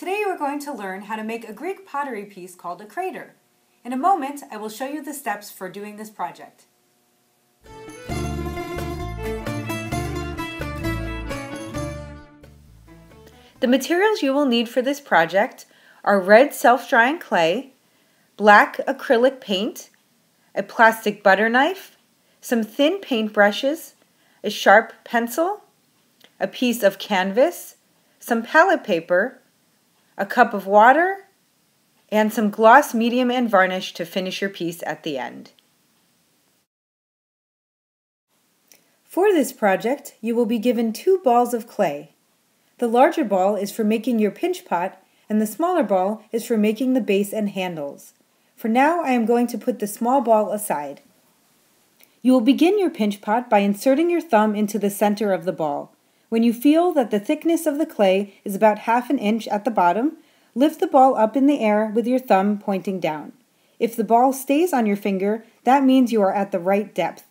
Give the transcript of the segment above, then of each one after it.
Today we're going to learn how to make a Greek pottery piece called a crater. In a moment, I will show you the steps for doing this project. The materials you will need for this project are red self-drying clay, black acrylic paint, a plastic butter knife, some thin paint brushes, a sharp pencil, a piece of canvas, some palette paper, a cup of water, and some gloss medium and varnish to finish your piece at the end. For this project, you will be given 2 balls of clay. The larger ball is for making your pinch pot, and the smaller ball is for making the base and handles. For now, I am going to put the small ball aside. You will begin your pinch pot by inserting your thumb into the center of the ball. When you feel that the thickness of the clay is about ½ inch at the bottom, lift the ball up in the air with your thumb pointing down. If the ball stays on your finger, that means you are at the right depth.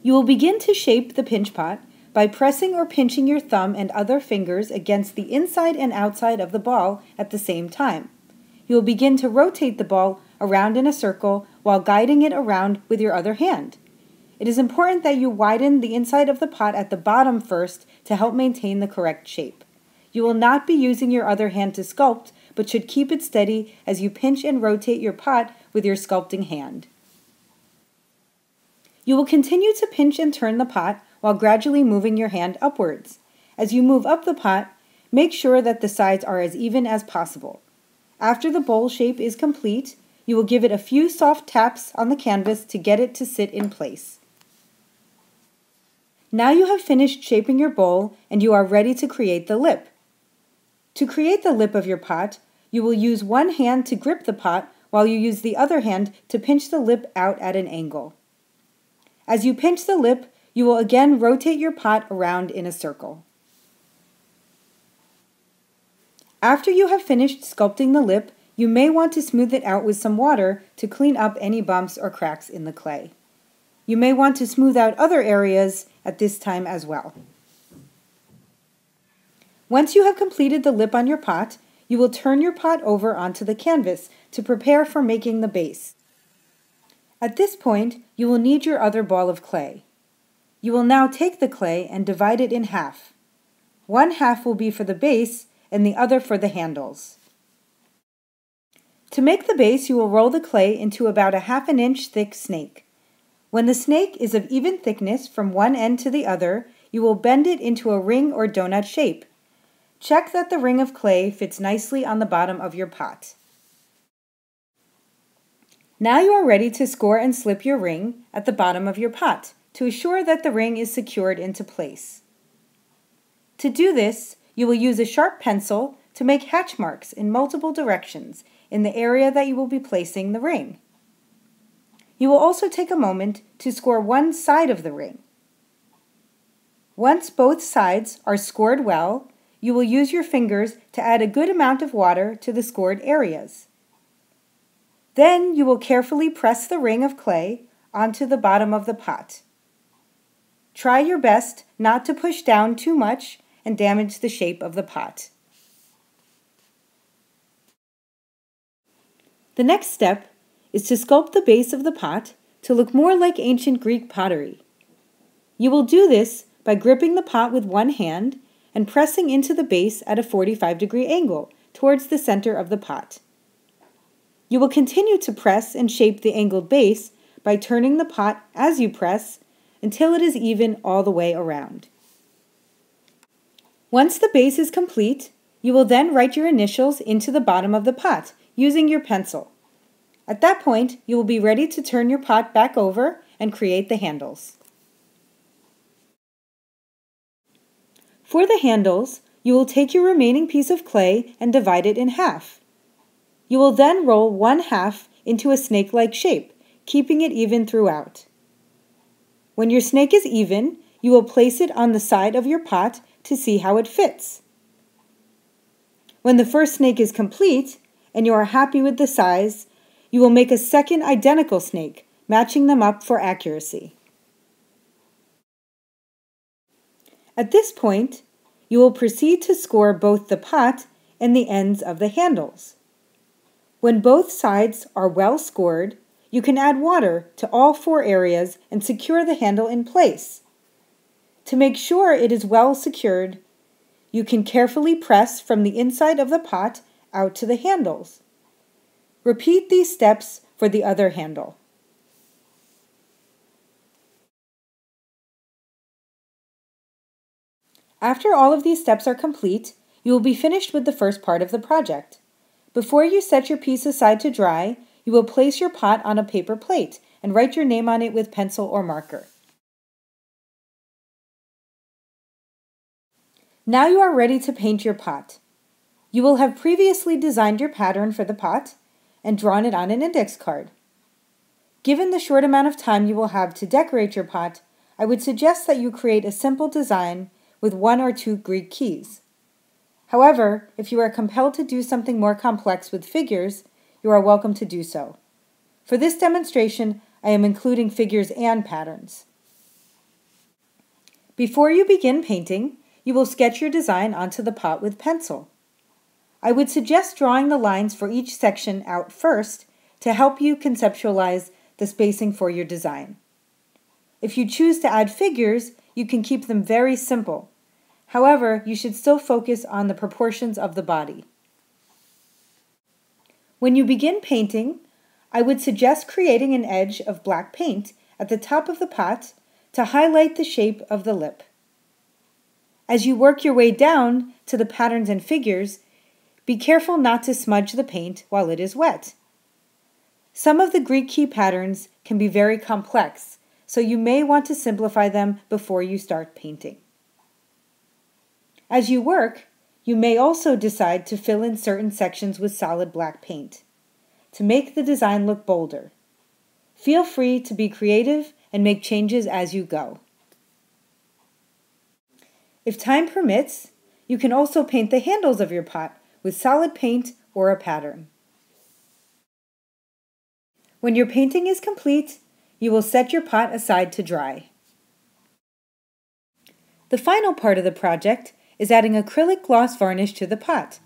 You will begin to shape the pinch pot by pressing or pinching your thumb and other fingers against the inside and outside of the ball at the same time. You will begin to rotate the ball around in a circle while guiding it around with your other hand. It is important that you widen the inside of the pot at the bottom first to help maintain the correct shape. You will not be using your other hand to sculpt, but should keep it steady as you pinch and rotate your pot with your sculpting hand. You will continue to pinch and turn the pot while gradually moving your hand upwards. As you move up the pot, make sure that the sides are as even as possible. After the bowl shape is complete, you will give it a few soft taps on the canvas to get it to sit in place. Now you have finished shaping your bowl and you are ready to create the lip. To create the lip of your pot, you will use one hand to grip the pot while you use the other hand to pinch the lip out at an angle. As you pinch the lip, you will again rotate your pot around in a circle. After you have finished sculpting the lip, you may want to smooth it out with some water to clean up any bumps or cracks in the clay. You may want to smooth out other areas at this time as well. Once you have completed the lip on your pot, you will turn your pot over onto the canvas to prepare for making the base. At this point, you will need your other ball of clay. You will now take the clay and divide it in half. One half will be for the base and the other for the handles. To make the base, you will roll the clay into about a ½ inch thick snake. When the snake is of even thickness from one end to the other, you will bend it into a ring or donut shape. Check that the ring of clay fits nicely on the bottom of your pot. Now you are ready to score and slip your ring at the bottom of your pot to assure that the ring is secured into place. To do this, you will use a sharp pencil to make hatch marks in multiple directions in the area that you will be placing the ring. You will also take a moment to score one side of the ring. Once both sides are scored well, you will use your fingers to add a good amount of water to the scored areas. Then you will carefully press the ring of clay onto the bottom of the pot. Try your best not to push down too much and damage the shape of the pot. The next step is to sculpt the base of the pot to look more like ancient Greek pottery. You will do this by gripping the pot with one hand and pressing into the base at a 45-degree angle towards the center of the pot. You will continue to press and shape the angled base by turning the pot as you press until it is even all the way around. Once the base is complete, you will then write your initials into the bottom of the pot using your pencil. At that point, you will be ready to turn your pot back over and create the handles. For the handles, you will take your remaining piece of clay and divide it in half. You will then roll one half into a snake-like shape, keeping it even throughout. When your snake is even, you will place it on the side of your pot to see how it fits. When the first snake is complete and you are happy with the size, you will make a second identical snake, matching them up for accuracy. At this point, you will proceed to score both the pot and the ends of the handles. When both sides are well scored, you can add water to all 4 areas and secure the handle in place. To make sure it is well secured, you can carefully press from the inside of the pot out to the handles. Repeat these steps for the other handle. After all of these steps are complete, you will be finished with the first part of the project. Before you set your piece aside to dry, you will place your pot on a paper plate and write your name on it with pencil or marker. Now you are ready to paint your pot. You will have previously designed your pattern for the pot and drawn it on an index card. Given the short amount of time you will have to decorate your pot, I would suggest that you create a simple design with 1 or 2 Greek keys. However, if you are compelled to do something more complex with figures, you are welcome to do so. For this demonstration, I am including figures and patterns. Before you begin painting, you will sketch your design onto the pot with pencil. I would suggest drawing the lines for each section out first to help you conceptualize the spacing for your design. If you choose to add figures, you can keep them very simple. However, you should still focus on the proportions of the body. When you begin painting, I would suggest creating an edge of black paint at the top of the pot to highlight the shape of the lip. As you work your way down to the patterns and figures, be careful not to smudge the paint while it is wet. Some of the Greek key patterns can be very complex, so you may want to simplify them before you start painting. As you work, you may also decide to fill in certain sections with solid black paint to make the design look bolder. Feel free to be creative and make changes as you go. If time permits, you can also paint the handles of your pot with solid paint or a pattern. When your painting is complete, you will set your pot aside to dry. The final part of the project is adding acrylic gloss varnish to the pot.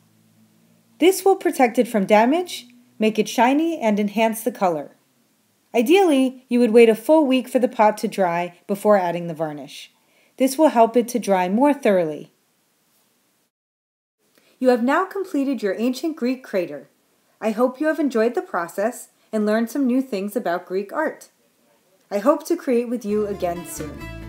This will protect it from damage, make it shiny, and enhance the color. Ideally, you would wait a full week for the pot to dry before adding the varnish. This will help it to dry more thoroughly. You have now completed your ancient Greek crater. I hope you have enjoyed the process and learned some new things about Greek art. I hope to create with you again soon.